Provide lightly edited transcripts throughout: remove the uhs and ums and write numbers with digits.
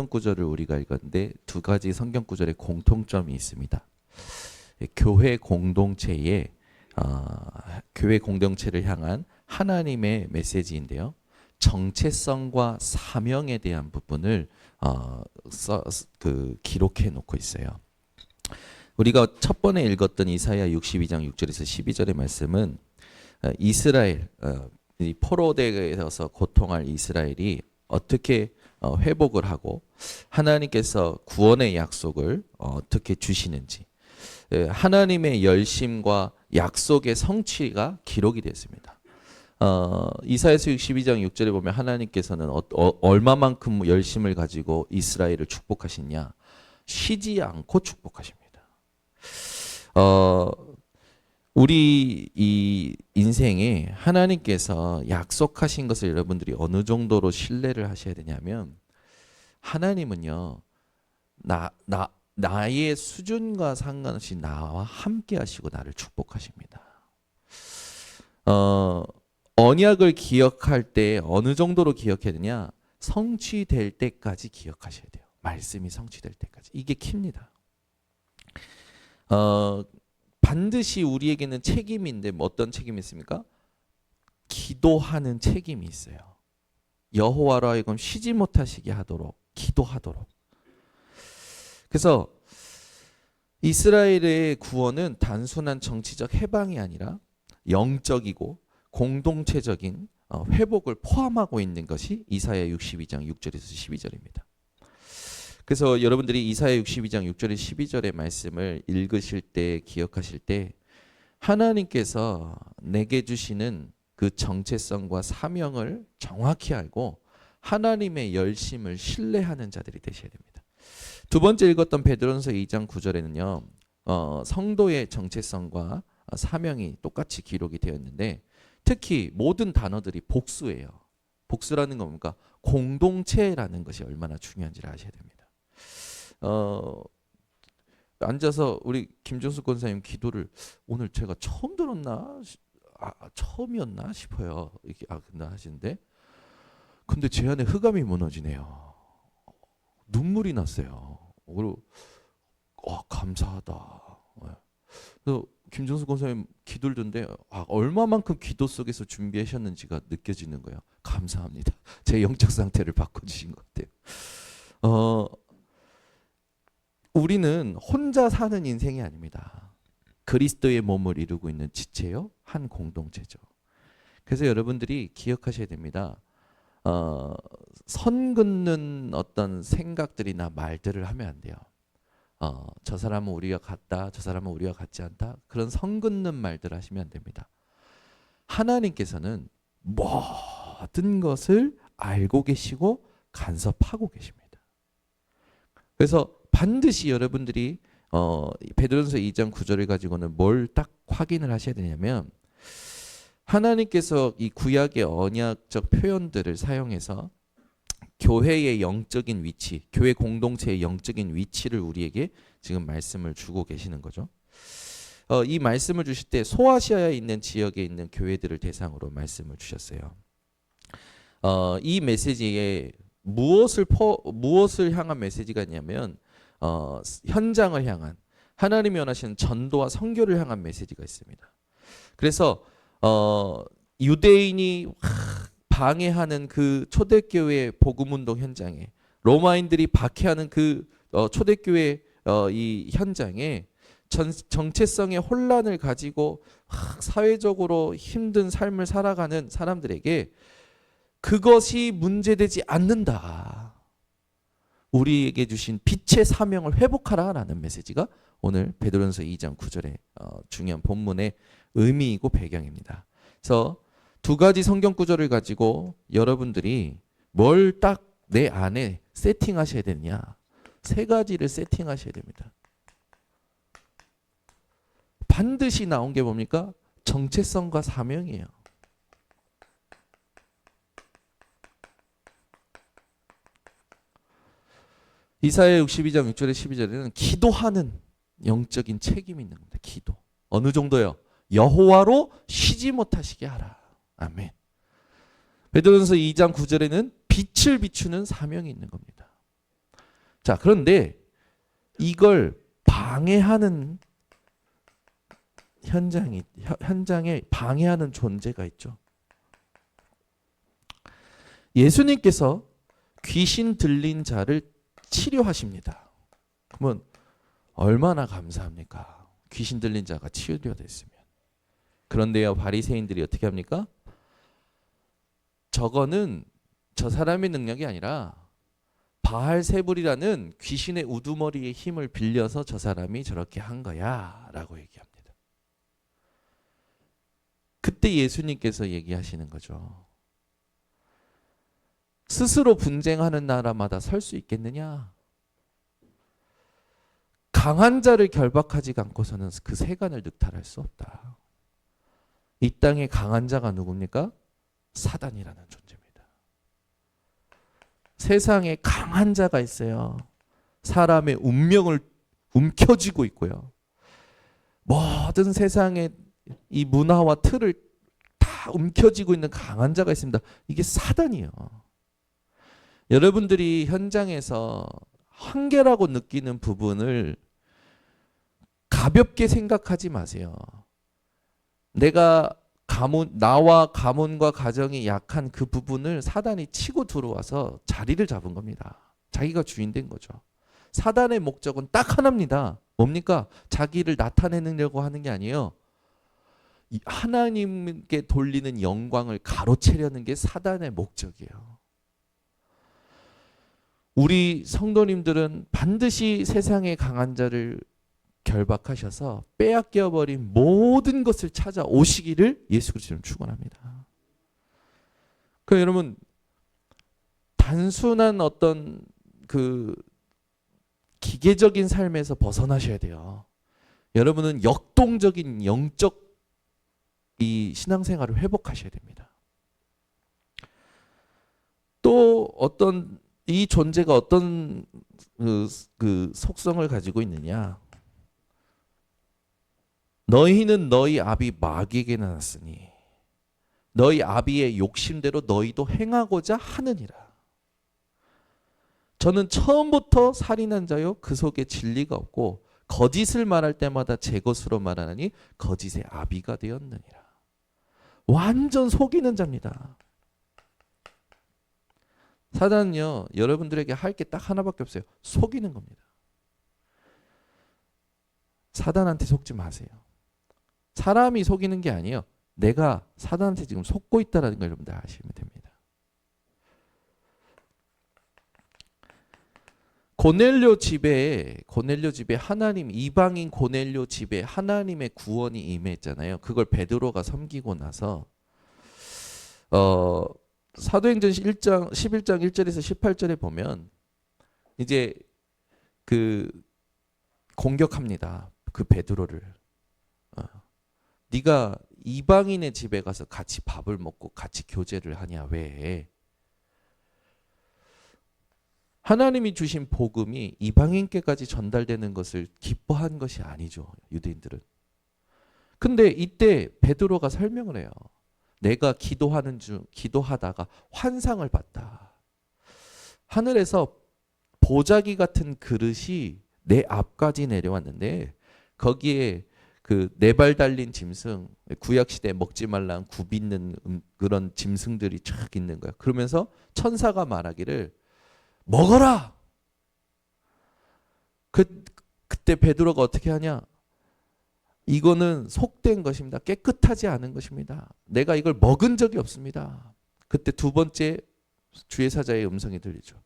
구절을 우리가 읽었는데 두 가지 성경 구절에 공통점이 있습니다. 교회 공동체에 교회 공동체를 향한 하나님의 메시지인데요. 정체성과 사명에 대한 부분을 기록해 놓고 있어요. 우리가 첫 번에 읽었던 이사야 62장 6절에서 12절의 말씀은 이스라엘 이 포로되어서 고통할 이스라엘이 어떻게 회복을 하고 하나님께서 구원의 약속을 어떻게 주시는지 하나님의 열심과 약속의 성취가 기록이 됐습니다. 이사야서 62장 6절에 보면 하나님께서는 얼마만큼 열심을 가지고 이스라엘을 축복하시냐, 쉬지 않고 축복하십니다. 우리 이 인생에 하나님께서 약속하신 것을 여러분들이 어느 정도로 신뢰를 하셔야 되냐면, 하나님은요 나의 수준과 상관없이 나와 함께 하시고 나를 축복하십니다. 언약을 기억할 때 어느 정도로 기억해야 되냐? 성취될 때까지 기억하셔야 돼요. 말씀이 성취될 때까지. 이게 킵니다. 반드시 우리에게는 책임인데 어떤 책임이 있습니까? 기도하는 책임이 있어요. 여호와로 하여금 쉬지 못하시게 하도록 기도하도록. 그래서 이스라엘의 구원은 단순한 정치적 해방이 아니라 영적이고 공동체적인 회복을 포함하고 있는 것이 이사야 62장 6절에서 12절입니다. 그래서 여러분들이 이사야 62장 6절에 12절의 말씀을 읽으실 때 기억하실 때 하나님께서 내게 주시는 그 정체성과 사명을 정확히 알고 하나님의 열심을 신뢰하는 자들이 되셔야 됩니다. 두 번째 읽었던 베드로전서 2장 9절에는요. 성도의 정체성과 사명이 똑같이 기록이 되어 있는데 특히 모든 단어들이 복수예요. 복수라는 건 뭡니까? 공동체라는 것이 얼마나 중요한지를 아셔야 됩니다. 앉아서 우리 김정숙 권사님 기도를 오늘 제가 처음 들었나? 처음이었나 싶어요. 이렇게 하시는데 근데 제 안에 흑암이 무너지네요. 눈물이 났어요. 그리고 감사하다. 그래서 김정숙 권사님 기도를 듣는데 얼마만큼 기도 속에서 준비하셨는지가 느껴지는 거예요. 감사합니다. 제 영적 상태를 바꿔주신 것 같아요. 우리는 혼자 사는 인생이 아닙니다. 그리스도의 몸을 이루고 있는 지체요, 한 공동체죠. 그래서 여러분들이 기억하셔야 됩니다. 선 긋는 어떤 생각들이나 말들을 하면 안 돼요. 저 사람은 우리가 같다, 저 사람은 우리가 같지 않다. 그런 선 긋는 말들을 하시면 안 됩니다. 하나님께서는 모든 것을 알고 계시고 간섭하고 계십니다. 그래서 반드시 여러분들이 베드로전서 2장 9절을 가지고는 뭘 딱 확인을 하셔야 되냐면 하나님께서 이 구약의 언약적 표현들을 사용해서 교회의 영적인 위치, 교회 공동체의 영적인 위치를 우리에게 지금 말씀을 주고 계시는 거죠. 이 말씀을 주실 때 소아시아에 있는 지역에 있는 교회들을 대상으로 말씀을 주셨어요. 이 메시지에 무엇을 향한 메시지가 있냐면 현장을 향한 하나님이 원하시는 전도와 선교를 향한 메시지가 있습니다. 그래서 유대인이 방해하는 그 초대교회 복음운동 현장에 로마인들이 박해하는 그 초대교회 이 현장에 정체성의 혼란을 가지고 사회적으로 힘든 삶을 살아가는 사람들에게 그것이 문제되지 않는다. 우리에게 주신 빛의 사명을 회복하라라는 메시지가 오늘 베드로전서 2장 9절의 중요한 본문의 의미이고 배경입니다. 그래서 두 가지 성경 구절을 가지고 여러분들이 뭘 딱 내 안에 세팅하셔야 되느냐? 세 가지를 세팅하셔야 됩니다. 반드시 나온 게 뭡니까? 정체성과 사명이에요. 이사야 62장 6절에 12절에는 기도하는 영적인 책임이 있는 겁니다. 기도. 어느 정도요? 여호와로 쉬지 못하시게 하라. 아멘. 베드로전서 2장 9절에는 빛을 비추는 사명이 있는 겁니다. 자, 그런데 이걸 방해하는 현장에 방해하는 존재가 있죠. 예수님께서 귀신 들린 자를 치료하십니다. 그러면 얼마나 감사합니까? 귀신 들린 자가 치유되었으면. 그런데요, 바리새인들이 어떻게 합니까? 저거는 저 사람의 능력이 아니라 바알세불이라는 귀신의 우두머리의 힘을 빌려서 저 사람이 저렇게 한 거야 라고 얘기합니다. 그때 예수님께서 얘기하시는 거죠. 스스로 분쟁하는 나라마다 설 수 있겠느냐? 강한 자를 결박하지 않고서는 그 세간을 늑탈할 수 없다. 이 땅의 강한 자가 누굽니까? 사단이라는 존재입니다. 세상에 강한 자가 있어요. 사람의 운명을 움켜쥐고 있고요. 모든 세상의 이 문화와 틀을 다 움켜쥐고 있는 강한 자가 있습니다. 이게 사단이에요. 여러분들이 현장에서 한계라고 느끼는 부분을 가볍게 생각하지 마세요. 나와 가문과 가정이 약한 그 부분을 사단이 치고 들어와서 자리를 잡은 겁니다. 자기가 주인 된 거죠. 사단의 목적은 딱 하나입니다. 뭡니까? 자기를 나타내려고 하는 게 아니에요. 하나님께 돌리는 영광을 가로채려는 게 사단의 목적이에요. 우리 성도님들은 반드시 세상의 강한 자를 결박하셔서 빼앗겨버린 모든 것을 찾아오시기를 예수 그리스도는 축원합니다. 그러니까 여러분, 단순한 어떤 그 기계적인 삶에서 벗어나셔야 돼요. 여러분은 역동적인 영적 이 신앙생활을 회복하셔야 됩니다. 또 어떤 이 존재가 어떤 그 속성을 가지고 있느냐? 너희는 너희 아비 마귀에게 나왔으니 너희 아비의 욕심대로 너희도 행하고자 하느니라. 저는 처음부터 살인한 자요 그 속에 진리가 없고 거짓을 말할 때마다 제 것으로 말하느니 거짓의 아비가 되었느니라. 완전 속이는 자입니다. 사단은요, 여러분들에게 할 게 딱 하나밖에 없어요. 속이는 겁니다. 사단한테 속지 마세요. 사람이 속이는 게 아니에요. 내가 사단한테 지금 속고 있다는 걸 여러분들 아시면 됩니다. 고넬료 집에 하나님, 이방인 고넬료 집에 하나님의 구원이 임했잖아요. 그걸 베드로가 섬기고 나서 사도행전 11장 1절에서 18절에 보면 이제 그 공격합니다. 그 베드로를. 네가 이방인의 집에 가서 같이 밥을 먹고 같이 교제를 하냐 왜? 하나님이 주신 복음이 이방인께까지 전달되는 것을 기뻐한 것이 아니죠. 유대인들은. 근데 이때 베드로가 설명을 해요. 내가 기도하다가 환상을 봤다. 하늘에서 보자기 같은 그릇이 내 앞까지 내려왔는데 거기에 그 네 발 달린 짐승, 구약 시대에 먹지 말라는 굽 있는 그런 짐승들이 쫙 있는 거야. 그러면서 천사가 말하기를 먹어라. 그때 베드로가 어떻게 하냐? 이거는 속된 것입니다. 깨끗하지 않은 것입니다. 내가 이걸 먹은 적이 없습니다. 그때 두 번째 주의 사자의 음성이 들리죠.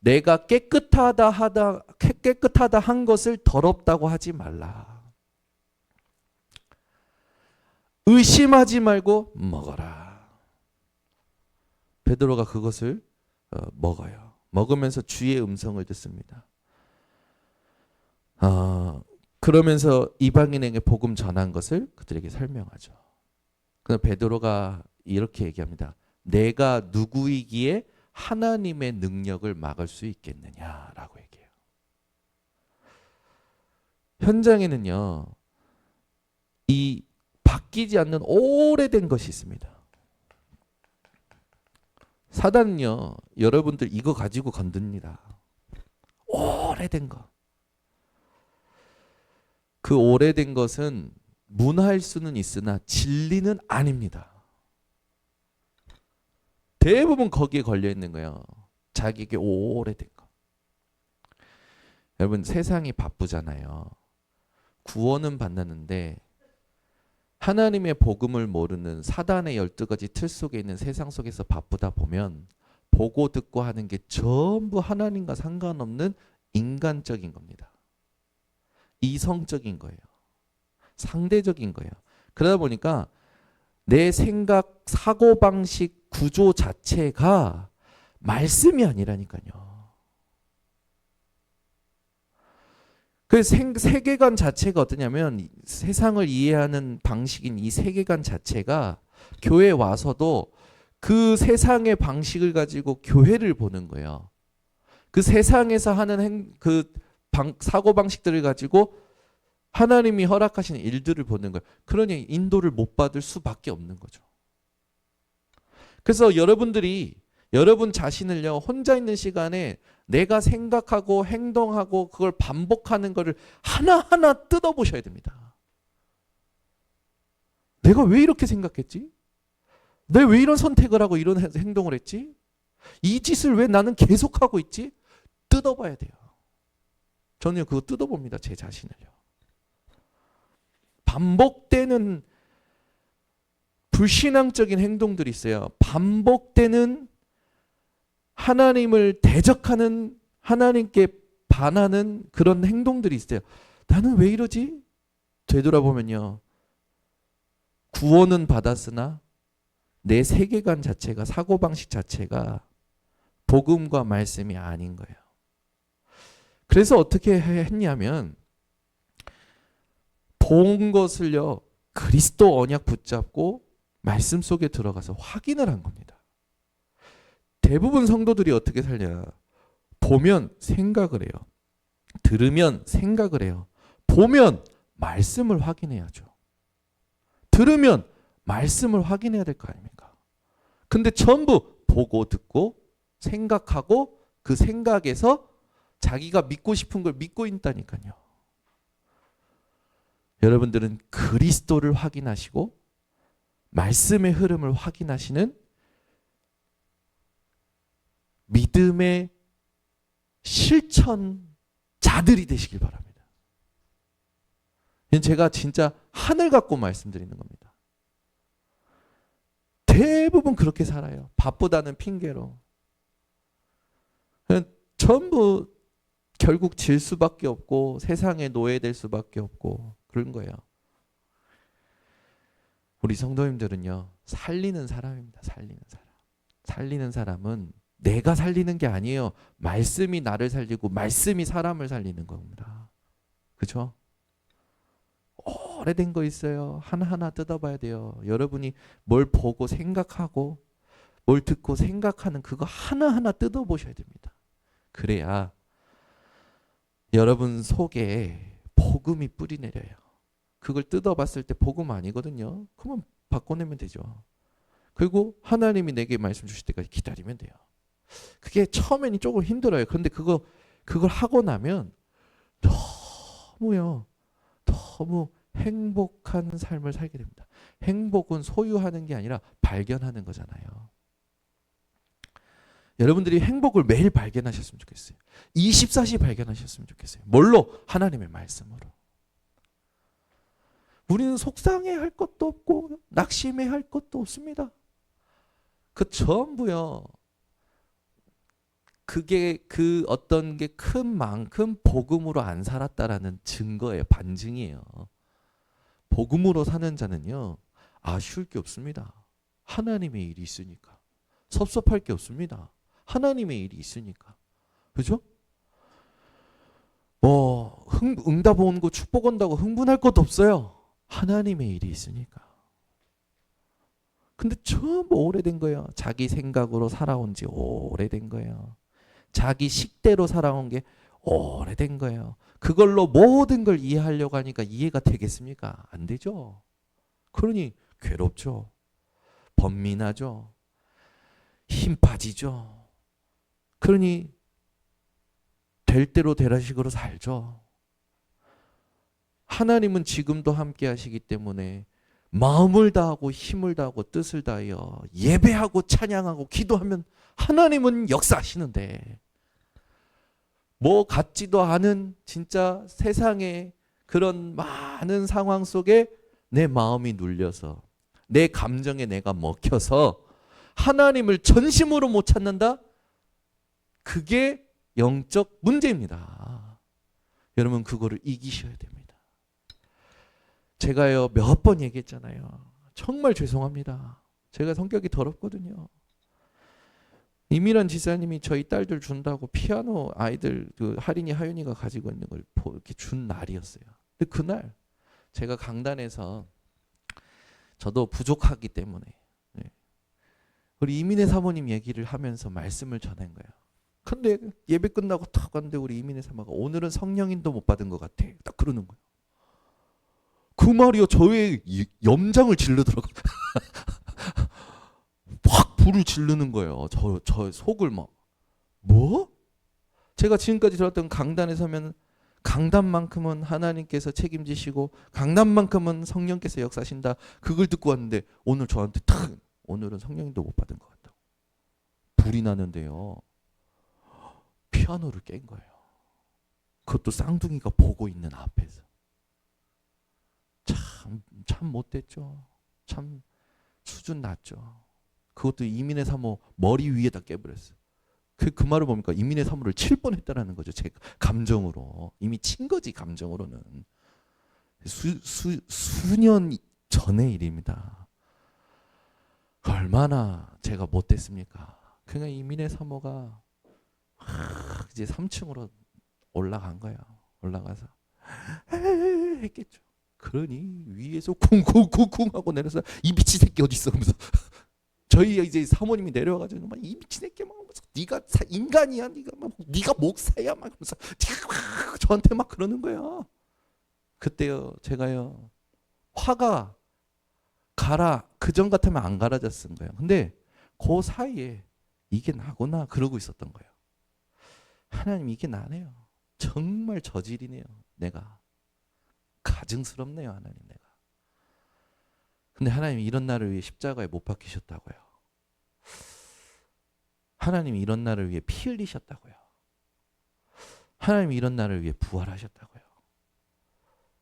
내가 깨끗하다 한 것을 더럽다고 하지 말라. 의심하지 말고 먹어라. 베드로가 그것을 먹어요. 먹으면서 주의 음성을 듣습니다. 그러면서 이방인에게 복음 전한 것을 그들에게 설명하죠. 그래서 베드로가 이렇게 얘기합니다. 내가 누구이기에 하나님의 능력을 막을 수 있겠느냐라고 얘기해요. 현장에는요, 이 바뀌지 않는 오래된 것이 있습니다. 사단은요, 여러분들 이거 가지고 건듭니다. 오래된 것. 그 오래된 것은 문화일 수는 있으나 진리는 아닙니다. 대부분 거기에 걸려 있는 거예요. 자기에게 오래된 거. 여러분 세상이 바쁘잖아요. 구원은 받는데 하나님의 복음을 모르는 사단의 12가지 틀 속에 있는 세상 속에서 바쁘다 보면 보고 듣고 하는 게 전부 하나님과 상관없는 인간적인 겁니다. 이성적인 거예요. 상대적인 거예요. 그러다 보니까 내 생각, 사고방식, 구조 자체가 말씀이 아니라니까요. 그 세계관 자체가 어떠냐면 세상을 이해하는 방식인 이 세계관 자체가 교회에 와서도 그 세상의 방식을 가지고 교회를 보는 거예요. 그 세상에서 하는 사고방식들을 가지고 하나님이 허락하시는 일들을 보는 거예요. 그러니 인도를 못 받을 수밖에 없는 거죠. 그래서 여러분들이 여러분 자신을요 혼자 있는 시간에 내가 생각하고 행동하고 그걸 반복하는 거를 하나하나 뜯어보셔야 됩니다. 내가 왜 이렇게 생각했지? 내가 왜 이런 선택을 하고 이런 행동을 했지? 이 짓을 왜 나는 계속하고 있지? 뜯어봐야 돼요. 저는 그거 뜯어봅니다. 제 자신을요. 반복되는 불신앙적인 행동들이 있어요. 반복되는 하나님을 대적하는 하나님께 반하는 그런 행동들이 있어요. 나는 왜 이러지? 되돌아보면요. 구원은 받았으나 내 세계관 자체가 사고방식 자체가 복음과 말씀이 아닌 거예요. 그래서 어떻게 했냐면 본 것을요. 그리스도 언약 붙잡고 말씀 속에 들어가서 확인을 한 겁니다. 대부분 성도들이 어떻게 살냐? 보면 생각을 해요. 들으면 생각을 해요. 보면 말씀을 확인해야죠. 들으면 말씀을 확인해야 될 거 아닙니까? 근데 전부 보고 듣고 생각하고 그 생각에서 자기가 믿고 싶은 걸 믿고 있다니까요. 여러분들은 그리스도를 확인하시고 말씀의 흐름을 확인하시는 믿음의 실천자들이 되시길 바랍니다. 제가 진짜 하늘 갖고 말씀드리는 겁니다. 대부분 그렇게 살아요. 바쁘다는 핑계로. 전부 결국 질 수밖에 없고 세상에 노예될 수밖에 없고 그런 거예요. 우리 성도님들은요. 살리는 사람입니다. 살리는 사람. 살리는 사람은 내가 살리는 게 아니에요. 말씀이 나를 살리고 말씀이 사람을 살리는 겁니다. 그렇죠? 오래된 거 있어요. 하나하나 뜯어봐야 돼요. 여러분이 뭘 보고 생각하고 뭘 듣고 생각하는 그거 하나하나 뜯어보셔야 됩니다. 그래야 여러분 속에 복음이 뿌리 내려요. 그걸 뜯어봤을 때 복음 아니거든요. 그러면 바꿔내면 되죠. 그리고 하나님이 내게 말씀 주실 때까지 기다리면 돼요. 그게 처음에는 조금 힘들어요. 그런데 그걸 하고 나면 너무 행복한 삶을 살게 됩니다. 행복은 소유하는 게 아니라 발견하는 거잖아요. 여러분들이 행복을 매일 발견하셨으면 좋겠어요. 24시 발견하셨으면 좋겠어요. 뭘로? 하나님의 말씀으로. 우리는 속상해할 것도 없고 낙심해할 것도 없습니다. 그 전부요. 그게 그 어떤 게 큰 만큼 복음으로 안 살았다라는 증거예요. 반증이에요. 복음으로 사는 자는요. 아쉬울 게 없습니다. 하나님의 일이 있으니까. 섭섭할 게 없습니다. 하나님의 일이 있으니까. 그죠? 응답 온 거 축복 온다고 흥분할 것도 없어요. 하나님의 일이 있으니까. 근데 전부 오래된 거예요. 자기 생각으로 살아온 지 오래된 거예요. 자기 식대로 살아온 게 오래된 거예요. 그걸로 모든 걸 이해하려고 하니까 이해가 되겠습니까? 안 되죠. 그러니 괴롭죠. 번민하죠. 힘 빠지죠. 그러니 될 대로 되라식으로 살죠. 하나님은 지금도 함께 하시기 때문에 마음을 다하고 힘을 다하고 뜻을 다하여 예배하고 찬양하고 기도하면 하나님은 역사하시는데, 뭐 같지도 않은 진짜 세상의 그런 많은 상황 속에 내 마음이 눌려서 내 감정에 내가 먹혀서 하나님을 전심으로 못 찾는다? 그게 영적 문제입니다. 여러분, 그거를 이기셔야 됩니다. 제가요 몇 번 얘기했잖아요. 정말 죄송합니다. 제가 성격이 더럽거든요. 이미란 지사님이 저희 딸들 준다고 피아노 아이들 그 하린이 하윤이가 가지고 있는 걸 이렇게 준 날이었어요. 근데 그날 제가 강단에서 저도 부족하기 때문에 우리 이민혜 사모님 얘기를 하면서 말씀을 전한 거예요. 근데 예배 끝나고 탁 왔는데 우리 이민혜 사모가 오늘은 성령인도 못 받은 것 같아. 딱 그러는 거예요. 그 말이요 저의 염장을 질르더라고요. 확 불을 지르는 거예요. 저 속을 막. 뭐? 제가 지금까지 들었던 강단에 서면 강단만큼은 하나님께서 책임지시고 강단만큼은 성령께서 역사하신다. 그걸 듣고 왔는데 오늘 저한테 탁 오늘은 성령인도 못 받은 것 같다고. 불이 나는데요. 피아노를 깬 거예요. 그것도 쌍둥이가 보고 있는 앞에서. 참 못됐죠. 참 수준 낮죠. 그것도 이민혜 사모 머리 위에다 깨버렸어요. 그 말을 보니까 이민혜 사모를 칠 뻔했다라는 거죠. 제 감정으로. 이미 친 거지 감정으로는. 수년 전의 일입니다. 얼마나 제가 못됐습니까? 그러니까 이민혜 사모가 이제 3층으로 올라간 거예요. 올라가서 했겠죠. 그러니 위에서 쿵쿵쿵쿵 하고 내려서 이 미친 새끼 어디 있어? 그러면서 저희 이제 사모님이 내려와가지고 막 이 미친 새끼 막 네가 인간이야, 네가 목사야 막 그러면서 막 저한테 막 그러는 거야. 그때요 제가요 화가 가라 그전 같으면 안 가라졌은 거예요. 근데 그 사이에 이게 나구나 그러고 있었던 거예요. 하나님 이게 나네요. 정말 저질이네요. 내가 가증스럽네요. 하나님 내가. 근데 하나님이 이런 나를 위해 십자가에 못 박히셨다고요. 하나님이 이런 나를 위해 피 흘리셨다고요. 하나님이 이런 나를 위해 부활하셨다고요.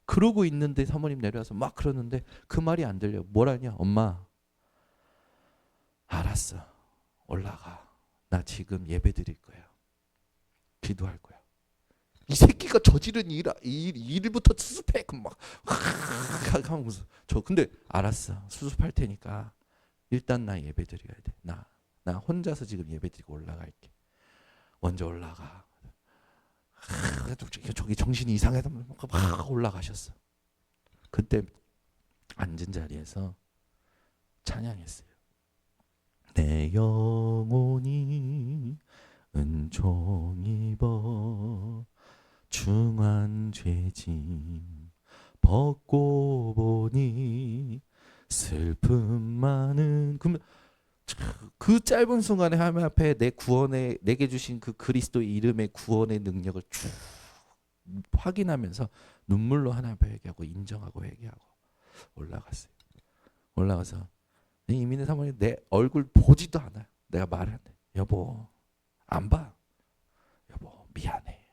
그러고 있는데 사모님 내려와서 막 그러는데 그 말이 안 들려요. 뭐라냐? 엄마 알았어. 올라가. 나 지금 예배 드릴 거야. 기도할 거야. 이 새끼가 저지른 일부터 수습해. 막 하면서 저 근데 알았어. 수습할 테니까 일단 나 예배 드려야 돼. 나 혼자서 지금 예배 드리고 올라갈게. 먼저 올라가. 저기 정신이 이상해서 막 올라가셨어. 그때 앉은 자리에서 찬양했어요. 내 영혼이 은총 입어 중한 죄짐 벗고 보니 슬픔 많은. 그 짧은 순간에 하나님 앞에 내 구원에 내게 주신 그 그리스도의 이름의 구원의 능력을 쭉 확인하면서 눈물로 하나님 앞에 회개하고 인정하고 회개하고 올라갔어요. 올라가서 이민혜 사모님 내 얼굴 보지도 않아요. 내가 말을 한대. 여보 안 봐. 여보 미안해.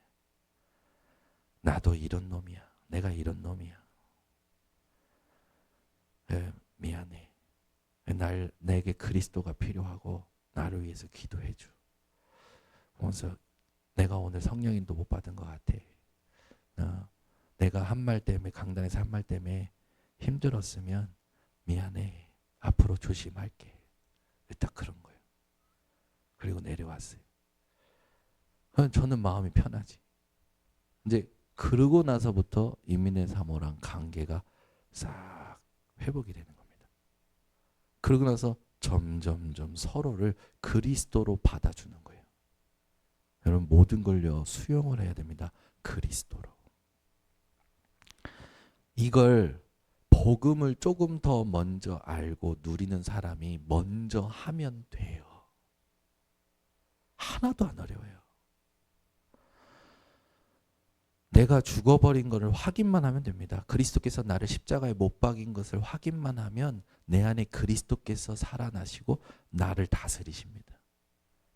나도 이런 놈이야. 내가 이런 놈이야. 미안해. 내게 그리스도가 필요하고 나를 위해서 기도해줘. 그래서 내가 오늘 성령인도 못 받은 것 같아. 내가 한 말 때문에 강단에서 한 말 때문에 힘들었으면 미안해. 앞으로 조심할게. 딱 그런 거예요. 그리고 내려왔어요. 저는 마음이 편하지. 이제 그러고 나서부터 이민혜 사모랑 관계가 싹 회복이 되는 겁니다. 그러고 나서 점점점 서로를 그리스도로 받아주는 거예요. 여러분 모든 걸요 수용을 해야 됩니다. 그리스도로. 이걸 복음을 조금 더 먼저 알고 누리는 사람이 먼저 하면 돼요. 하나도 안 어려워요. 내가 죽어버린 것을 확인만 하면 됩니다. 그리스도께서 나를 십자가에 못 박인 것을 확인만 하면 내 안에 그리스도께서 살아나시고 나를 다스리십니다.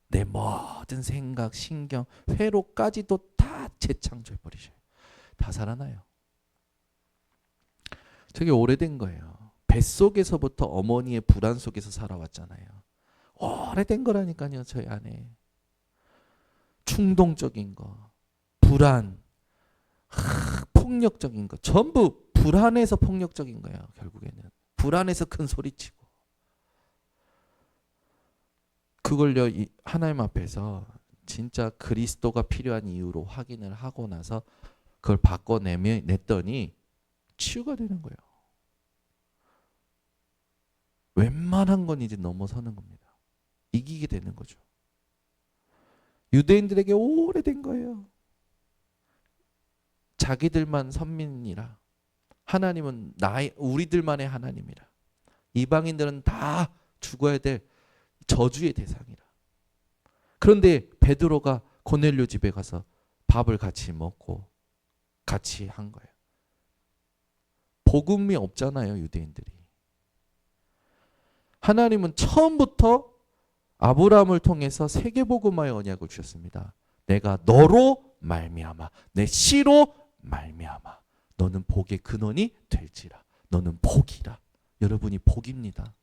내 모든 생각, 신경, 회로까지도 다 재창조해 버리셔요. 다 살아나요. 되게 오래된 거예요. 뱃속에서부터 어머니의 불안 속에서 살아왔잖아요. 오래된 거라니까요. 저희 안에 충동적인 거, 불안, 폭력적인 거, 전부 불안해서 폭력적인 거예요. 결국에는 불안해서 큰 소리치고, 그걸요 하나님 앞에서 진짜 그리스도가 필요한 이유로 확인을 하고 나서 그걸 바꿔냈더니 치유가 되는 거예요. 웬만한 건 이제 넘어서는 겁니다. 이기게 되는 거죠. 유대인들에게 오래된 거예요. 자기들만 선민이라, 하나님은 우리들만의 하나님이라, 이방인들은 다 죽어야 될 저주의 대상이라. 그런데 베드로가 고넬료 집에 가서 밥을 같이 먹고 같이 한 거예요. 복음이 없잖아요, 유대인들이. 하나님은 처음부터 아브라함을 통해서 세계복음화의 언약을 주셨습니다. 내가 너로 말미암아, 내 씨로 말미암아 너는 복의 근원이 될지라. 너는 복이라. 여러분이 복입니다.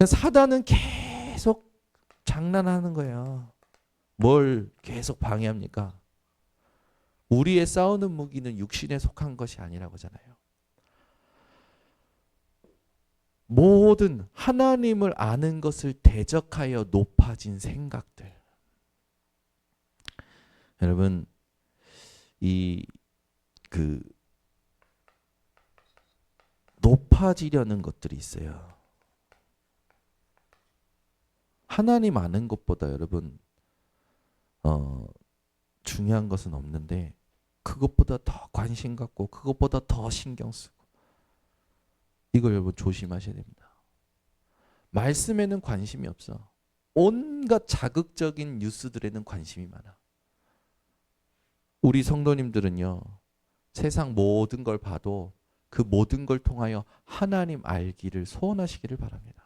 사단은 계속 장난하는 거예요. 뭘 계속 방해합니까? 우리의 싸우는 무기는 육신에 속한 것이 아니라고 하잖아요. 모든 하나님을 아는 것을 대적하여 높아진 생각들. 여러분, 높아지려는 것들이 있어요. 하나님 아는 것보다 여러분 중요한 것은 없는데, 그것보다 더 관심 갖고 그것보다 더 신경 쓰고, 이걸 여러분 조심하셔야 됩니다. 말씀에는 관심이 없어. 온갖 자극적인 뉴스들에는 관심이 많아. 우리 성도님들은요, 세상 모든 걸 봐도 그 모든 걸 통하여 하나님 알기를 소원하시기를 바랍니다.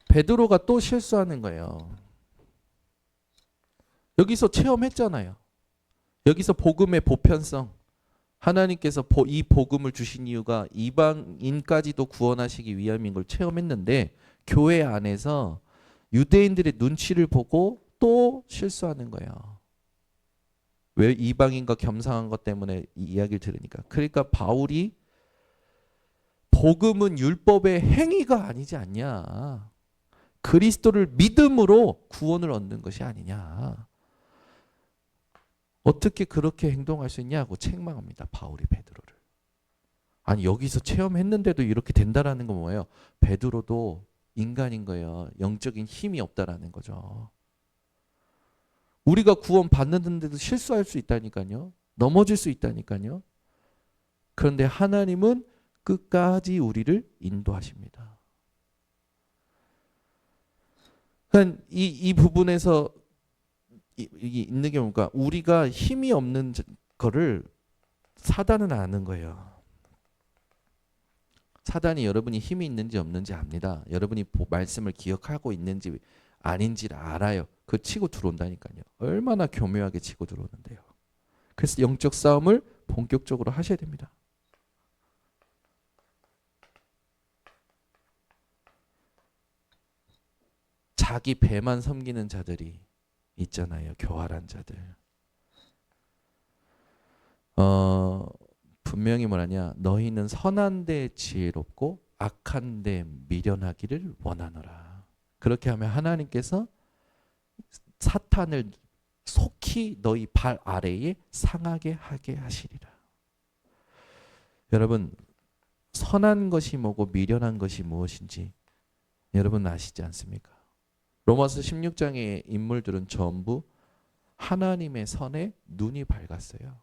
베드로가 또 실수하는 거예요. 여기서 체험했잖아요. 여기서 복음의 보편성, 하나님께서 이 복음을 주신 이유가 이방인까지도 구원하시기 위함인 걸 체험했는데, 교회 안에서 유대인들의 눈치를 보고 또 실수하는 거예요. 왜? 이방인과 겸상한 것 때문에 이 이야기를 들으니까. 그러니까 바울이 복음은 율법의 행위가 아니지 않냐, 그리스도를 믿음으로 구원을 얻는 것이 아니냐, 어떻게 그렇게 행동할 수 있냐고 책망합니다. 바울이 베드로를. 아니, 여기서 체험했는데도 이렇게 된다라는 건 뭐예요? 베드로도 인간인 거예요. 영적인 힘이 없다라는 거죠. 우리가 구원 받는데도 실수할 수 있다니까요. 넘어질 수 있다니까요. 그런데 하나님은 끝까지 우리를 인도하십니다. 그러니까 이 부분에서 있는 게 뭔가, 우리가 힘이 없는 거를 사단은 아는 거예요. 사단이 여러분이 힘이 있는지 없는지 압니다. 여러분이 말씀을 기억하고 있는지 아닌지를 알아요. 그 치고 들어온다니까요. 얼마나 교묘하게 치고 들어오는데요. 그래서 영적 싸움을 본격적으로 하셔야 됩니다. 자기 배만 섬기는 자들이 있잖아요. 교활한 자들. 분명히 뭐라냐, 너희는 선한 데 지혜롭고 악한 데 미련하기를 원하노라. 그렇게 하면 하나님께서 사탄을 속히 너희 발 아래에 상하게 하게 하시리라. 여러분, 선한 것이 뭐고 미련한 것이 무엇인지 여러분 아시지 않습니까? 로마서 16장의 인물들은 전부 하나님의 선에 눈이 밝았어요.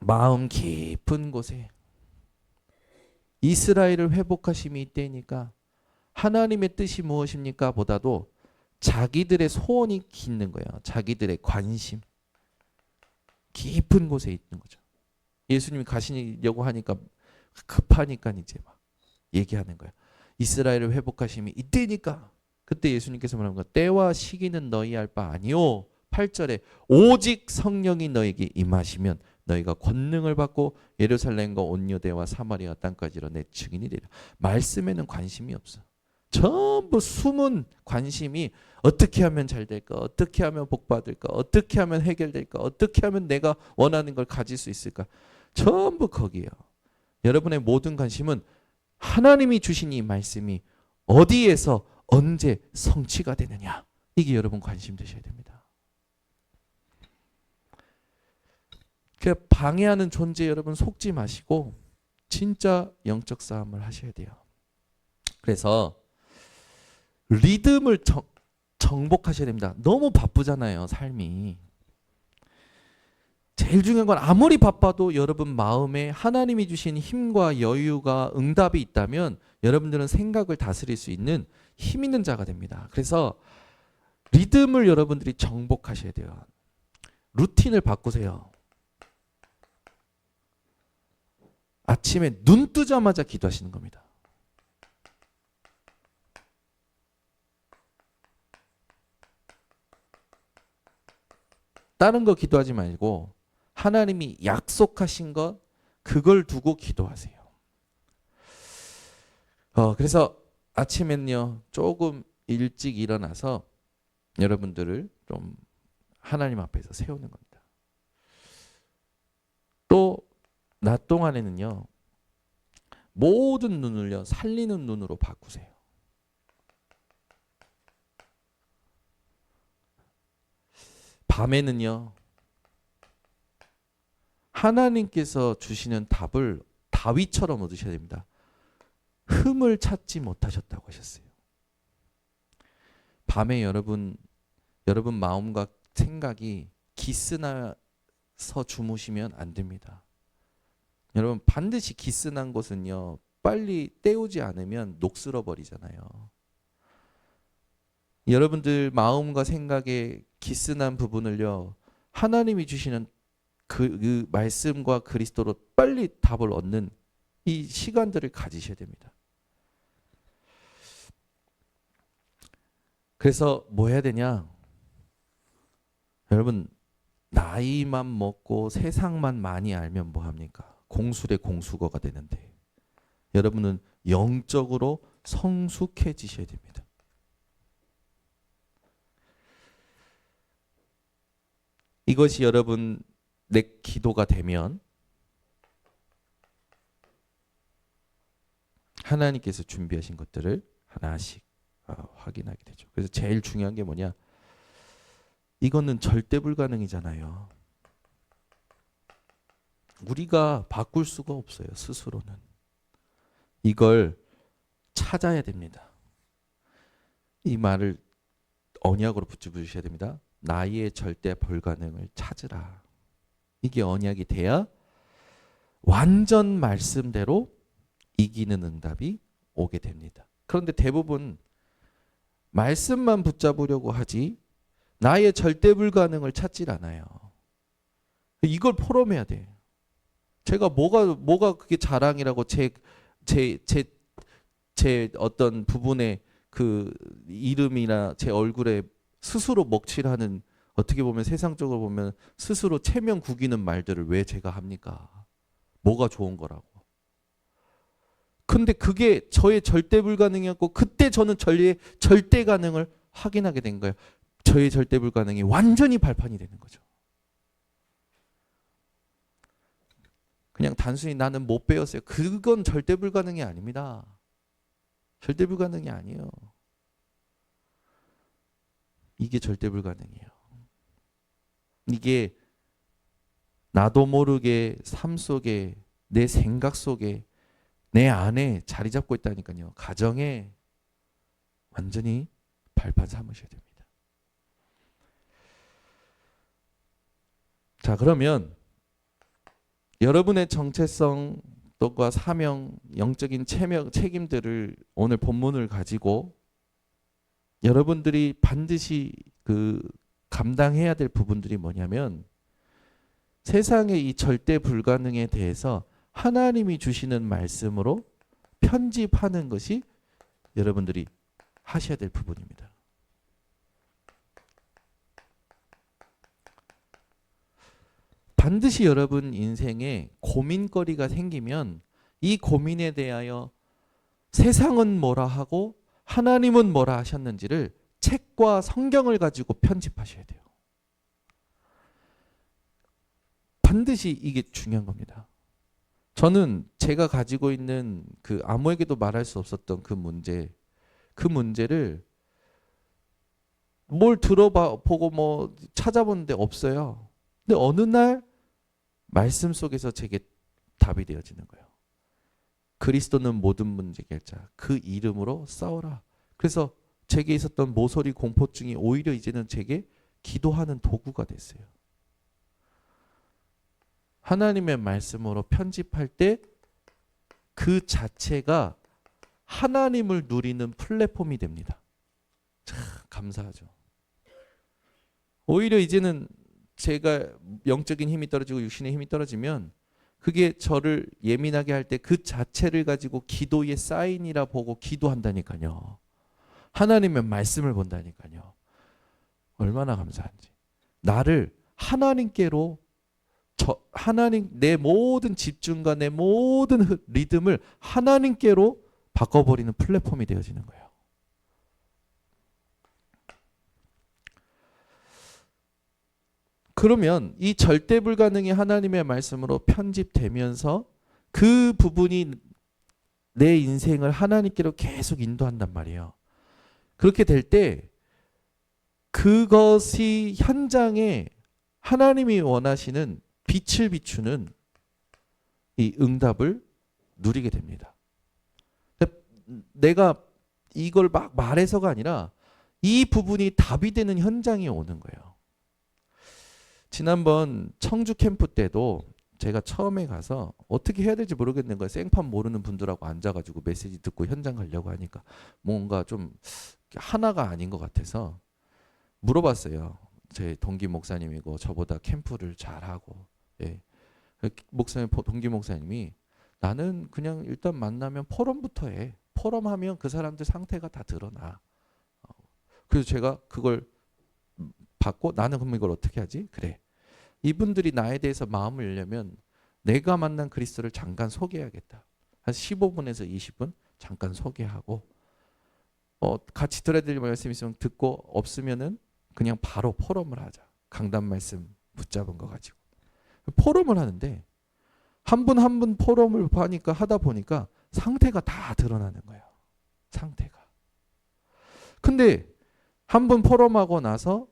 마음 깊은 곳에 이스라엘을 회복하심이 이때니까 하나님의 뜻이 무엇입니까? 보다도 자기들의 소원이 있는 거예요. 자기들의 관심. 깊은 곳에 있는 거죠. 예수님이 가시려고 하니까 급하니까 이제 막 얘기하는 거예요. 이스라엘을 회복하심이 이때니까. 그때 예수님께서 말하는 거 때와 시기는 너희 알 바 아니요. 8절에 오직 성령이 너에게 임하시면 너희가 권능을 받고 예루살렘과 온 유대와 사마리아 땅까지로 내 증인이 되리라. 말씀에는 관심이 없어. 전부 숨은 관심이 어떻게 하면 잘 될까? 어떻게 하면 복 받을까? 어떻게 하면 해결될까? 어떻게 하면 내가 원하는 걸 가질 수 있을까? 전부 거기에요. 여러분의 모든 관심은 하나님이 주신 이 말씀이 어디에서 언제 성취가 되느냐. 이게 여러분 관심 되셔야 됩니다. 그 방해하는 존재 여러분 속지 마시고 진짜 영적 싸움을 하셔야 돼요. 그래서 리듬을 정복하셔야 됩니다. 너무 바쁘잖아요, 삶이. 제일 중요한 건 아무리 바빠도 여러분 마음에 하나님이 주신 힘과 여유가 응답이 있다면 여러분들은 생각을 다스릴 수 있는 힘 있는 자가 됩니다. 그래서 리듬을 여러분들이 정복하셔야 돼요. 루틴을 바꾸세요. 아침에 눈 뜨자마자 기도하시는 겁니다. 다른 거 기도하지 말고 하나님이 약속하신 것 그걸 두고 기도하세요. 그래서 아침엔요 조금 일찍 일어나서 여러분들을 좀 하나님 앞에서 세우는 겁니다. 또 낮 동안에는요 모든 눈을요 살리는 눈으로 바꾸세요. 밤에는요 하나님께서 주시는 답을 다윗처럼 얻으셔야 됩니다. 흠을 찾지 못하셨다고 하셨어요. 밤에 여러분 마음과 생각이 기스나서 주무시면 안 됩니다. 여러분 반드시 기스난 곳은요 빨리 때우지 않으면 녹슬어 버리잖아요. 여러분들 마음과 생각에 기스난 부분을요 하나님이 주시는 그 말씀과 그리스도로 빨리 답을 얻는 이 시간들을 가지셔야 됩니다. 그래서 뭐 해야 되냐? 여러분 나이만 먹고 세상만 많이 알면 뭐 합니까? 공술의 공수거가 되는데 여러분은 영적으로 성숙해지셔야 됩니다. 이것이 여러분 내 기도가 되면 하나님께서 준비하신 것들을 하나씩 확인하게 되죠. 그래서 제일 중요한 게 뭐냐? 이거는 절대 불가능이잖아요. 우리가 바꿀 수가 없어요. 스스로는. 이걸 찾아야 됩니다. 이 말을 언약으로 붙여주셔야 됩니다. 나의 절대 불가능을 찾으라. 이게 언약이 돼야 완전 말씀대로 이기는 응답이 오게 됩니다. 그런데 대부분 말씀만 붙잡으려고 하지 나의 절대 불가능을 찾질 않아요. 이걸 포럼해야 돼. 제가 뭐가 그게 자랑이라고 제 어떤 부분의 그 이름이나 제 얼굴에 스스로 먹칠하는 어떻게 보면 세상적으로 보면 스스로 체면 구기는 말들을 왜 제가 합니까? 뭐가 좋은 거라고. 근데 그게 저의 절대 불가능이었고 그때 저는 절대 가능을 확인하게 된 거예요. 저의 절대 불가능이 완전히 발판이 되는 거죠. 그냥 단순히 나는 못 배웠어요. 그건 절대 불가능이 아닙니다. 절대 불가능이 아니에요. 이게 절대 불가능이에요. 이게 나도 모르게 삶 속에 내 생각 속에 내 안에 자리 잡고 있다니까요. 가정에 완전히 발판 삼으셔야 됩니다. 자, 그러면 여러분의 정체성 또과 사명, 영적인 책임들을 오늘 본문을 가지고 여러분들이 반드시 감당해야 될 부분들이 뭐냐면 세상의 이 절대 불가능에 대해서 하나님이 주시는 말씀으로 편집하는 것이 여러분들이 하셔야 될 부분입니다. 반드시 여러분 인생에 고민거리가 생기면 이 고민에 대하여 세상은 뭐라 하고 하나님은 뭐라 하셨는지를 책과 성경을 가지고 편집하셔야 돼요. 반드시 이게 중요한 겁니다. 저는 제가 가지고 있는 아무에게도 말할 수 없었던 그 문제를 뭘 들어보고 뭐 찾아보는데 없어요. 근데 어느 날 말씀 속에서 제게 답이 되어지는 거예요. 그리스도는 모든 문제 해결자. 그 이름으로 싸워라. 그래서 제게 있었던 모서리 공포증이 오히려 이제는 제게 기도하는 도구가 됐어요. 하나님의 말씀으로 편집할 때 그 자체가 하나님을 누리는 플랫폼이 됩니다. 참 감사하죠. 오히려 이제는 제가 영적인 힘이 떨어지고 육신의 힘이 떨어지면 그게 저를 예민하게 할 때 그 자체를 가지고 기도의 사인이라 보고 기도한다니까요. 하나님의 말씀을 본다니까요. 얼마나 감사한지. 나를 하나님께로 내 모든 집중과 내 모든 리듬을 하나님께로 바꿔버리는 플랫폼이 되어지는 거예요. 그러면 이 절대 불가능이 하나님의 말씀으로 편집되면서 그 부분이 내 인생을 하나님께로 계속 인도한단 말이에요. 그렇게 될 때 그것이 현장에 하나님이 원하시는 빛을 비추는 이 응답을 누리게 됩니다. 내가 이걸 막 말해서가 아니라 이 부분이 답이 되는 현장이 오는 거예요. 지난번 청주 캠프 때도 제가 처음에 가서 어떻게 해야 될지 모르겠는 거예요. 생판 모르는 분들하고 앉아가지고 메시지 듣고 현장 가려고 하니까 뭔가 좀 하나가 아닌 것 같아서 물어봤어요. 제 동기 목사님이고 저보다 캠프를 잘하고, 예. 동기 목사님이 나는 그냥 일단 만나면 포럼부터 해. 포럼하면 그 사람들 상태가 다 드러나. 그래서 제가 그걸 받고 나는 그럼 이걸 어떻게 하지? 그래. 이분들이 나에 대해서 마음을 열려면 내가 만난 그리스도를 잠깐 소개해야겠다. 한 15분에서 20분 잠깐 소개하고 같이 들어야 될 말씀 있으면 듣고 없으면은 그냥 바로 포럼을 하자. 강단 말씀 붙잡은 거 가지고. 포럼을 하는데 한 분 한 분 포럼을 하다 보니까 상태가 다 드러나는 거예요. 상태가. 근데 한 분 포럼하고 나와서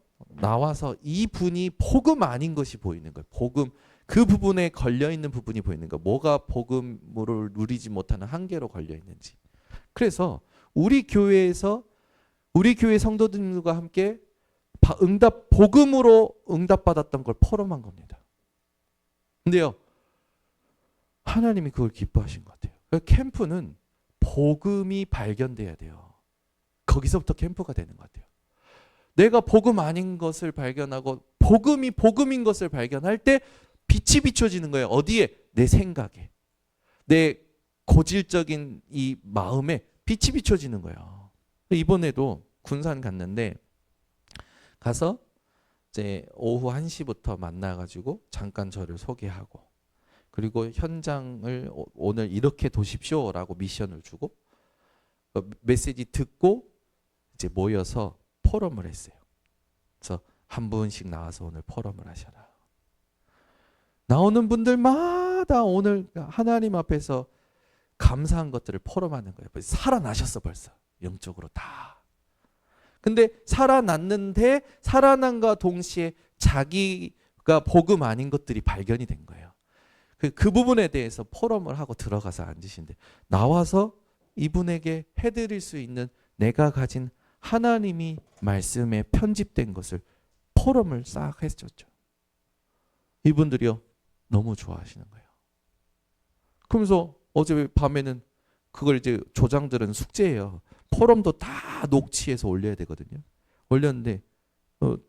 이 분이 복음 아닌 것이 보이는 거예요. 복음 그 부분에 걸려 있는 부분이 보이는 거예요. 뭐가 복음으로 누리지 못하는 한계로 걸려 있는지. 그래서 우리 교회 성도들과 함께 복음으로 응답받았던 걸 포럼한 겁니다. 근데요, 하나님이 그걸 기뻐하신 것 같아요. 캠프는 복음이 발견돼야 돼요. 거기서부터 캠프가 되는 것 같아요. 내가 복음 아닌 것을 발견하고 복음이 복음인 것을 발견할 때 빛이 비춰지는 거예요. 어디에? 내 생각에. 내 고질적인 이 마음에 빛이 비춰지는 거예요. 이번에도 군산 갔는데 가서 이제 오후 1시부터 만나가지고 잠깐 저를 소개하고 그리고 현장을 오늘 이렇게 도십시오라고 미션을 주고 메시지 듣고 이제 모여서 포럼을 했어요. 그래서 한 분씩 나와서 오늘 포럼을 하셔라. 나오는 분들마다 오늘 하나님 앞에서 감사한 것들을 포럼하는 거예요. 살아나셨어 벌써 영적으로 다. 근데 살아났는데 살아난과 동시에 자기가 복음 아닌 것들이 발견이 된 거예요. 그 부분에 대해서 포럼을 하고 들어가서 앉으신데 나와서 이분에게 해드릴 수 있는 내가 가진 하나님이 말씀에 편집된 것을 포럼을 싹 해줬죠. 이분들이요 너무 좋아하시는 거예요. 그러면서 어제 밤에는 그걸 이제 조장들은 숙제예요. 포럼도 다 녹취해서 올려야 되거든요. 올렸는데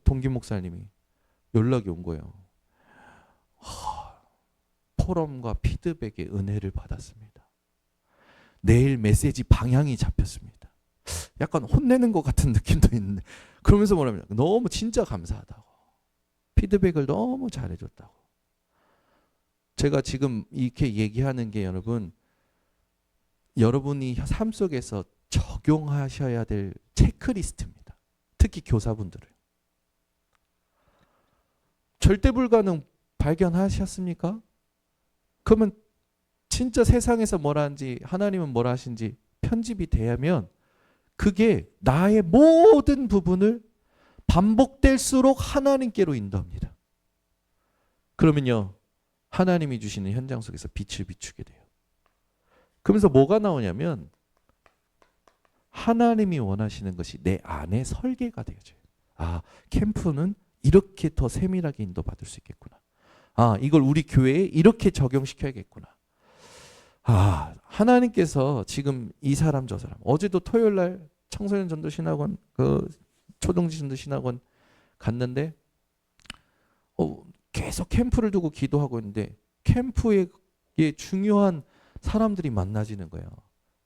동기 목사님이 연락이 온 거예요. 포럼과 피드백의 은혜를 받았습니다. 내일 메시지 방향이 잡혔습니다. 약간 혼내는 것 같은 느낌도 있는데 그러면서 뭐냐면 너무 진짜 감사하다고. 피드백을 너무 잘해줬다고. 제가 지금 이렇게 얘기하는 게 여러분이 삶 속에서 적용하셔야 될 체크리스트입니다. 특히 교사분들을. 절대 불가능 발견하셨습니까? 그러면 진짜 세상에서 뭐라 하는지 하나님은 뭐라 하신지 편집이 되면 그게 나의 모든 부분을 반복될수록 하나님께로 인도합니다. 그러면요 하나님이 주시는 현장 속에서 빛을 비추게 돼요. 그러면서 뭐가 나오냐면 하나님이 원하시는 것이 내 안에 설계가 되어져요. 아, 캠프는 이렇게 더 세밀하게 인도받을 수 있겠구나. 아, 이걸 우리 교회에 이렇게 적용시켜야겠구나. 아, 하나님께서 지금 이 사람 저 사람 어제도 토요일 날 청소년 전도 신학원 초동지 전도 신학원 갔는데 계속 캠프를 두고 기도하고 있는데 캠프에 중요한 사람들이 만나지는 거예요.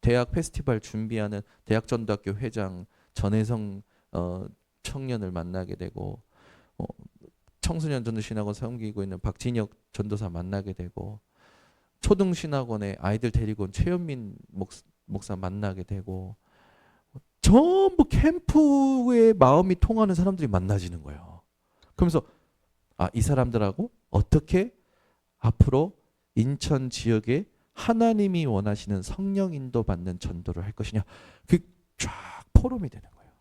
대학 페스티벌 준비하는 대학전도학교 회장 전혜성 청년을 만나게 되고 청소년 전도 신학원 섬기고 있는 박진혁 전도사 만나게 되고 초등 신학원에 아이들 데리고 온 최현민 목사 만나게 되고 전부 캠프의 마음이 통하는 사람들이 만나지는 거예요. 그러면서 이 사람들하고 어떻게 앞으로 인천 지역에 하나님이 원하시는 성령 인도 받는 전도를 할 것이냐. 그 쫙 포럼이 되는 거예요.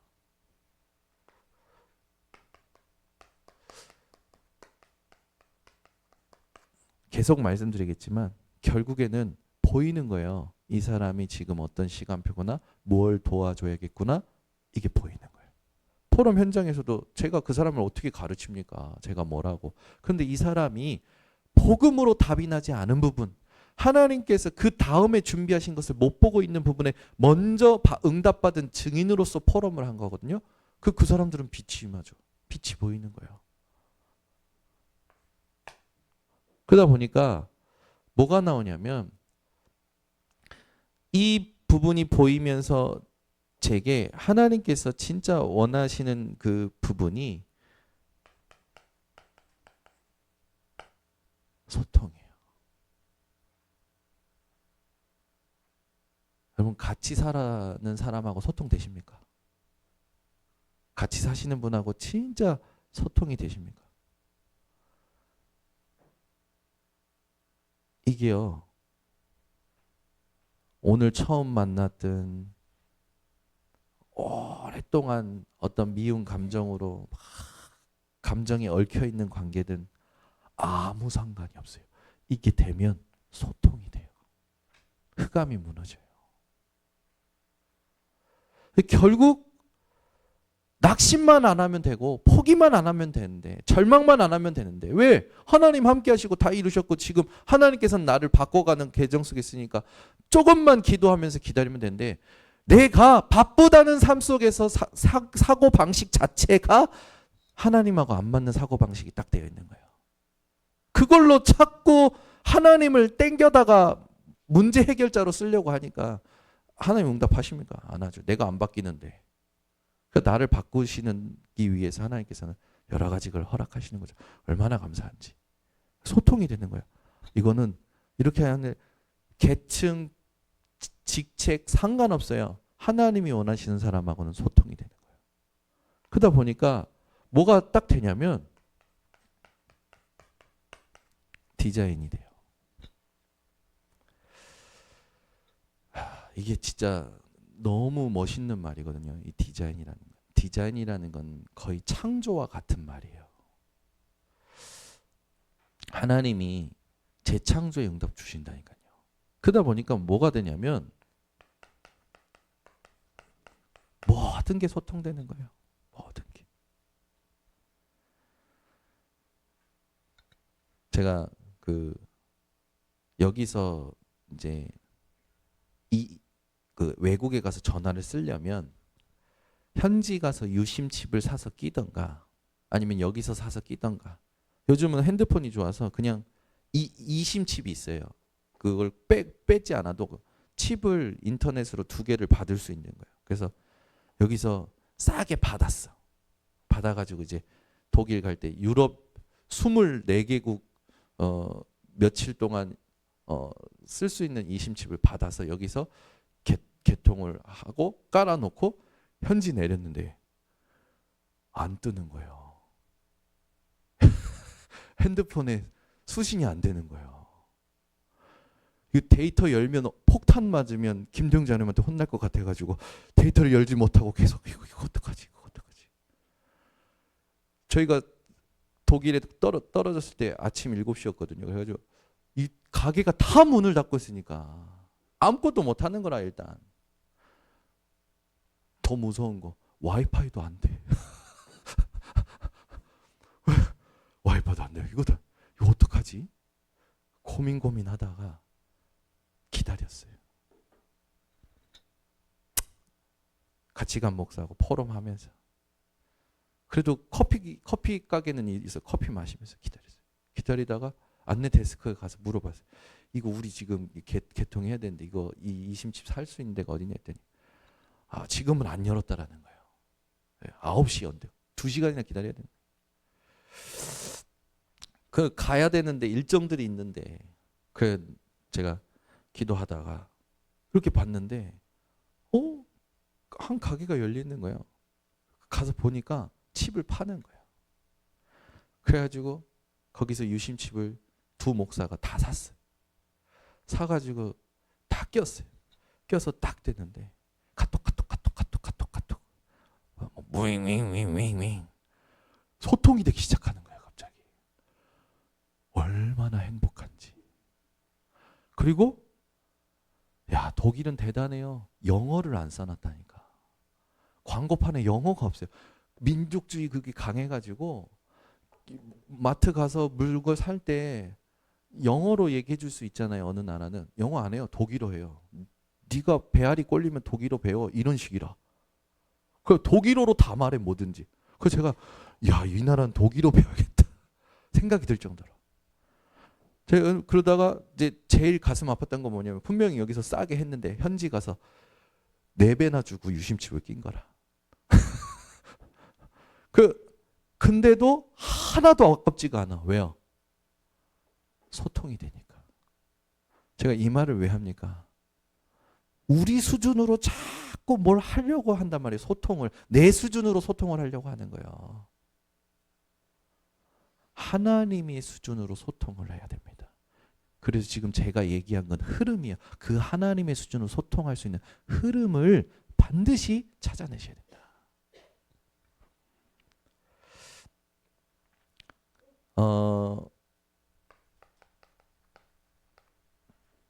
계속 말씀드리겠지만 결국에는 보이는 거예요. 이 사람이 지금 어떤 시간표구나, 뭘 도와줘야겠구나, 이게 보이는 거예요. 포럼 현장에서도 제가 그 사람을 어떻게 가르칩니까? 제가 뭐라고. 그런데 이 사람이 복음으로 답이 나지 않은 부분, 하나님께서 그 다음에 준비하신 것을 못 보고 있는 부분에 먼저 응답받은 증인으로서 포럼을 한 거거든요. 그 사람들은 빛이 임하죠. 빛이 보이는 거예요. 그러다 보니까 뭐가 나오냐면 이 부분이 보이면서 제게 하나님께서 진짜 원하시는 그 부분이 소통이에요. 여러분 같이 사는 사람하고 소통되십니까? 같이 사시는 분하고 진짜 소통이 되십니까? 이게요. 오늘 처음 만났던 오랫동안 어떤 미운 감정으로 감정이 얽혀 있는 관계든 아무 상관이 없어요. 이게 되면 소통이 돼요. 흑암이 무너져요. 결국 낙심만 안 하면 되고 포기만 안 하면 되는데 절망만 안 하면 되는데 왜? 하나님 함께 하시고 다 이루셨고 지금 하나님께서는 나를 바꿔가는 계정 속에 있으니까 조금만 기도하면서 기다리면 되는데 내가 바쁘다는 삶 속에서 사고방식 자체가 하나님하고 안 맞는 사고방식이 딱 되어 있는 거예요. 그걸로 자꾸 하나님을 땡겨다가 문제 해결자로 쓰려고 하니까 하나님 응답하십니까? 안 하죠. 내가 안 바뀌는데. 그러니까 나를 바꾸시기 위해서 하나님께서는 여러 가지 걸 허락하시는 거죠. 얼마나 감사한지. 소통이 되는 거예요. 이거는 이렇게 하는 계층, 직책 상관없어요. 하나님이 원하시는 사람하고는 소통이 되는 거예요. 그러다 보니까 뭐가 딱 되냐면 디자인이 돼요. 이게 진짜 너무 멋있는 말이거든요. 이 디자인이라는 건. 디자인이라는 건 거의 창조와 같은 말이에요. 하나님이 재창조의 응답 주신다니까요. 그러다 보니까 뭐가 되냐면 모든 게 소통되는 거예요. 모든 게. 제가 여기서 이제 이 그 외국에 가서 전화를 쓰려면 현지 가서 유심 칩을 사서 끼던가 아니면 여기서 사서 끼던가. 요즘은 핸드폰이 좋아서 그냥 이심 칩이 있어요. 그걸 빼지 않아도 칩을 인터넷으로 2개를 받을 수 있는 거예요. 그래서 여기서 싸게 받았어. 받아가지고 이제 독일 갈 때 유럽 24개국 며칠 동안 쓸 수 있는 이심 칩을 받아서 여기서 개통을 하고 깔아놓고 현지 내렸는데 안 뜨는 거예요. 핸드폰에 수신이 안 되는 거예요. 이 데이터 열면 폭탄 맞으면 김정자 님한테 혼날 것 같아가지고 데이터를 열지 못하고 계속 이거 어떡하지? 이거 어떡하지? 저희가 독일에 떨어졌을 때 아침 7시였거든요. 그래가지고 이 가게가 다 문을 닫고 있으니까 아무것도 못 하는 거라 일단. 더 무서운 거 와이파이도 안 돼. 와이파이도 안 돼. 이거 어떡하지? 고민하다가 기다렸어요. 같이 간 목사하고 포럼하면서 그래도 커피 가게는 있어. 커피 마시면서 기다렸어요. 기다리다가 안내 데스크에 가서 물어봤어요. 이거 우리 지금 개통해야 되는데 이거 이 이심칩 살 수 있는 데가 어디냐 했더니 지금은 안 열었다라는 거예요. 9시였는데 2시간이나 기다려야 되는 거예요. 그 가야 되는데 일정들이 있는데 그 제가 기도하다가 그렇게 봤는데 한 가게가 열려 있는 거예요. 가서 보니까 칩을 파는 거예요. 그래가지고 거기서 유심칩을 2 목사가 다 샀어요. 사가지고 다 꼈어요. 껴서 딱 됐는데 카톡 윙 소통이 되기 시작하는 거예요. 갑자기 얼마나 행복한지. 그리고 야 독일은 대단해요. 영어를 안 써놨다니까. 광고판에 영어가 없어요. 민족주의 그게 강해가지고 마트 가서 물건 살 때 영어로 얘기해 줄 수 있잖아요. 어느 나라는 영어 안 해요. 독일어 해요. 네가 배알이 꼴리면 독일어 배워 이런 식이라. 그 독일어로 다 말해 뭐든지. 그래서 제가 이 나라는 독일어 배워야겠다 생각이 들 정도로. 제가 그러다가 이제 제일 가슴 아팠던 건 뭐냐면 분명히 여기서 싸게 했는데 현지 가서 4배나 주고 유심칩을 낀 거라. 근데도 하나도 아깝지가 않아. 왜요? 소통이 되니까. 제가 이 말을 왜 합니까? 우리 수준으로 자꾸 뭘 하려고 한단 말이에요. 소통을. 내 수준으로 소통을 하려고 하는 거예요. 하나님의 수준으로 소통을 해야 됩니다. 그래서 지금 제가 얘기한 건 흐름이에요. 그 하나님의 수준으로 소통할 수 있는 흐름을 반드시 찾아내셔야 됩니다.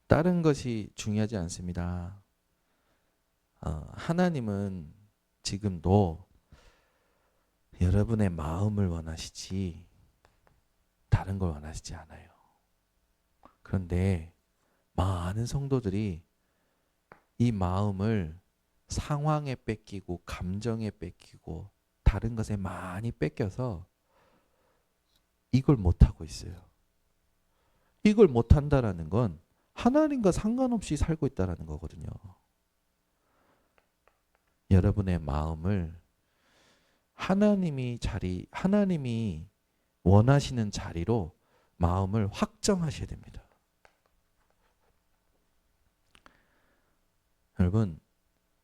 다른 것이 중요하지 않습니다. 하나님은 지금도 여러분의 마음을 원하시지 다른 걸 원하시지 않아요. 그런데 많은 성도들이 이 마음을 상황에 뺏기고 감정에 뺏기고 다른 것에 많이 뺏겨서 이걸 못하고 있어요. 이걸 못한다라는 건 하나님과 상관없이 살고 있다는 거거든요. 여러분의 마음을 하나님이 원하시는 자리로 마음을 확정하셔야 됩니다. 여러분,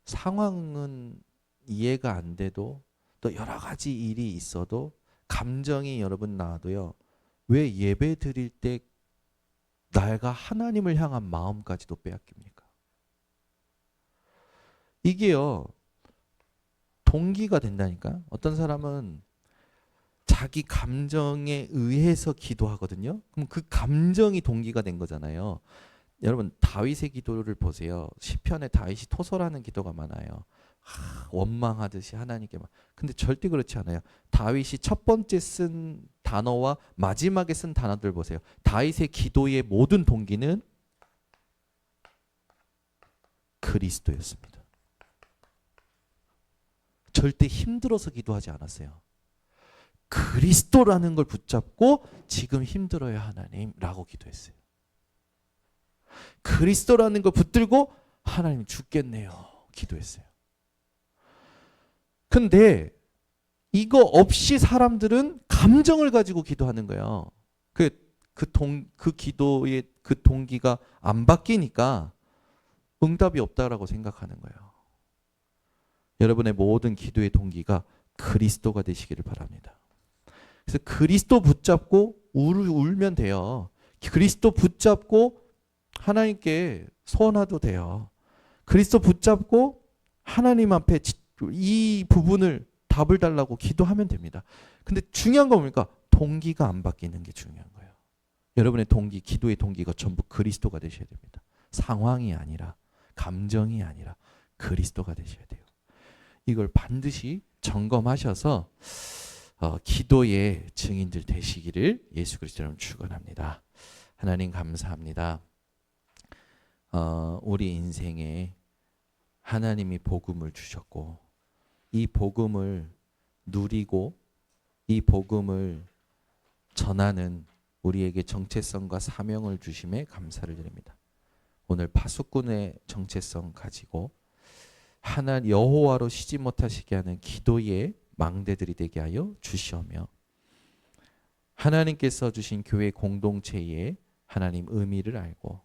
상황은 이해가 안 돼도 또 여러 가지 일이 있어도 감정이 여러분 나와도요. 왜 예배 드릴 때 내가 하나님을 향한 마음까지도 빼앗깁니까? 이게요. 동기가 된다니까. 어떤 사람은 자기 감정에 의해서 기도하거든요. 그럼 그 감정이 동기가 된 거잖아요. 여러분 다윗의 기도를 보세요. 시편에 다윗이 토설하는 기도가 많아요. 원망하듯이 하나님께 막. 근데 절대 그렇지 않아요. 다윗이 첫 번째 쓴 단어와 마지막에 쓴 단어들 보세요. 다윗의 기도의 모든 동기는 그리스도였습니다. 절대 힘들어서 기도하지 않았어요. 그리스도라는 걸 붙잡고 지금 힘들어요 하나님라고 기도했어요. 그리스도라는 걸 붙들고 하나님 죽겠네요 기도했어요. 근데 이거 없이 사람들은 감정을 가지고 기도하는 거예요. 그 기도의 그 동기가 안 바뀌니까 응답이 없다라고 생각하는 거예요. 여러분의 모든 기도의 동기가 그리스도가 되시기를 바랍니다. 그래서 그리스도 붙잡고 울면 돼요. 그리스도 붙잡고 하나님께 소원해도 돼요. 그리스도 붙잡고 하나님 앞에 이 부분을 답을 달라고 기도하면 됩니다. 근데 중요한 건 뭡니까? 동기가 안 바뀌는 게 중요한 거예요. 여러분의 동기, 기도의 동기가 전부 그리스도가 되셔야 됩니다. 상황이 아니라, 감정이 아니라 그리스도가 되셔야 돼요. 이걸 반드시 점검하셔서 기도의 증인들 되시기를 예수 그리스도로 축원합니다. 하나님 감사합니다. 우리 인생에 하나님이 복음을 주셨고 이 복음을 누리고 이 복음을 전하는 우리에게 정체성과 사명을 주심에 감사를 드립니다. 오늘 파수꾼의 정체성 가지고 여호와로 쉬지 못하시게 하는 기도의 망대들이 되게 하여 주시오며 하나님께서 주신 교회 공동체의 하나님 의미를 알고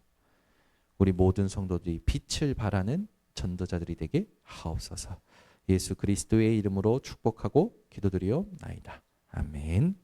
우리 모든 성도들이 빛을 발하는 전도자들이 되게 하옵소서. 예수 그리스도의 이름으로 축복하고 기도드리옵나이다. 아멘.